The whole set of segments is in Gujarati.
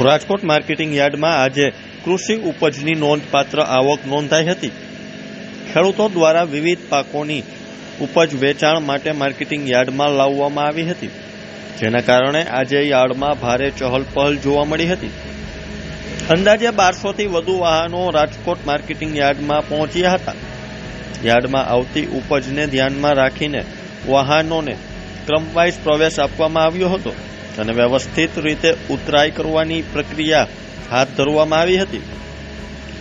રાજકોટ માર્કેટિંગ યાર્ડમાં આજે કૃષિ ઉપજની નોંધપાત્ર આવક નોંધાઈ હતી. ખેડૂતો દ્વારા વિવિધ પાકોની ઉપજ વેચાણ માટે માર્કેટિંગ યાર્ડમાં લાવવામાં આવી હતી, જેના કારણે આજે યાર્ડમાં ભારે ચહલપહલ જોવા મળી હતી. અંદાજે 1200થી વધુ વાહનો રાજકોટ માર્કેટિંગ યાર્ડમાં પહોંચ્યા હતા. યાર્ડમાં આવતી ઉપજને ધ્યાનમાં રાખીને વાહનોને ક્રમવાઇઝ પ્રવેશ આપવામાં આવ્યો હતો અને વ્યવસ્થિત રીતે ઉતરાઈ કરવાની પ્રક્રિયા હાથ ધરવામાં આવી હતી.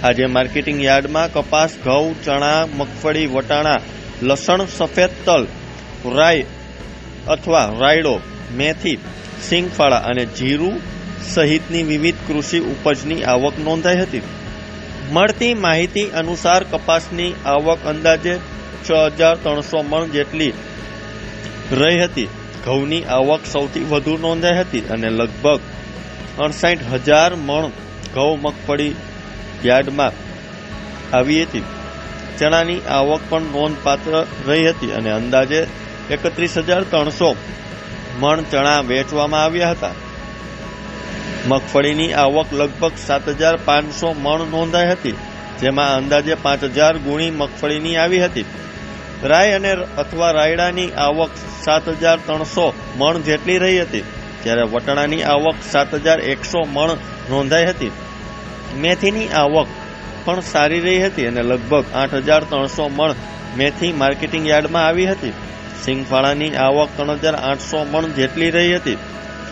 આજે માર્કેટિંગ યાર્ડમાં કપાસ, ઘઉં, ચણા, મગફળી, વટાણા, લસણ, સફેદ તલ, રાઈ અથવા રાયડો, મેથી, સિંગફાળા અને જીરું સહિતની વિવિધ કૃષિ ઉપજની આવક નોંધાઈ હતી. મળતી માહિતી અનુસાર કપાસની આવક અંદાજે 6300 મણ જેટલી રહી હતી. ઘઉંની આવક સૌથી વધુ નોંધાઈ હતી અને લગભગ 68000 મણ ઘઉં મગફળી યાર્ડમાં આવી હતી. ચણાની આવક પણ નોંધપાત્ર રહી હતી અને અંદાજે 31300 મણ ચણા વેચવામાં આવ્યા હતા. મગફળીની આવક લગભગ 7500 મણ નોંધાઈ હતી, જેમાં અંદાજે 5000 ગુણી મગફળીની આવી હતી. રાઈ અને અથવા રાયડાની આવક 7300 મણ જેટલી રહી હતી, જ્યારે વટાણાની આવક 7100 મણ નોંધાઈ હતી. મેથીની આવક પણ સારી રહી હતી અને લગભગ 8300 મણ મેથી માર્કેટિંગ યાર્ડમાં આવી હતી. સિંગફાળાની આવક 3800 મણ જેટલી રહી હતી.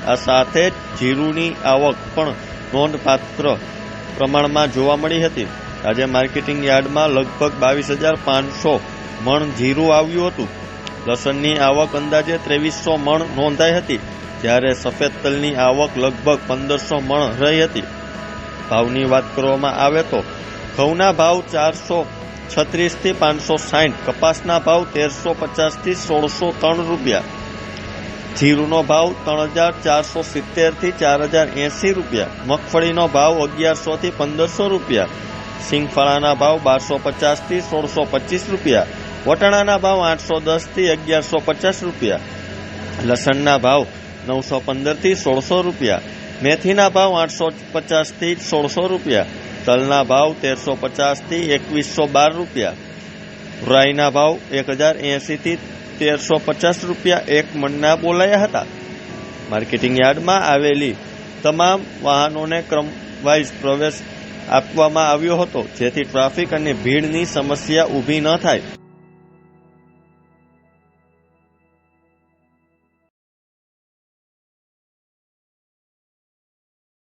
આ સાથે જ જીરુની આવક પણ નોંધપાત્ર પ્રમાણમાં જોવા મળી હતી. આજે માર્કેટિંગ યાર્ડમાં લગભગ 22500 મણ જીરું આવ્યું હતું. લસણની આવક અંદાજે 2300 મણ નોંધાઈ હતી, જ્યારે સફેદ તલની આવક લગભગ 1500 મણ રહી હતી. ભાવની વાત કરવામાં આવે તો ઘઉંના ભાવ 436થી 560, કપાસના ભાવ 1350થી 1603 રૂપિયા, જીરુનો ભાવ 3470થી 4080 રૂપિયા, મગફળીનો ભાવ 1100 થી 1500 રૂપિયા, સિંગફાળાના ભાવ 1250થી 1625 રૂપિયા, વટાણાના ભાવ 810 થી 1150 રૂપિયા, લસણના ભાવ 915 થી 1600 રૂપિયા, મેથીના ભાવ 850 થી 1600 રૂપિયા, તલના ભાવ 1350 થી 2112 રૂપિયા, રાઈના ભાવ 1080 થી 1350 રૂપિયા એક મણના બોલાયા હતા. માર્કેટિંગ યાર્ડમાં આવેલી તમામ વાહનોને ક્રમવાઇઝ પ્રવેશ આપવામાં આવ્યો હતો, જેથી ટ્રાફિક અને ભીડની સમસ્યા ઊભી ન થાય.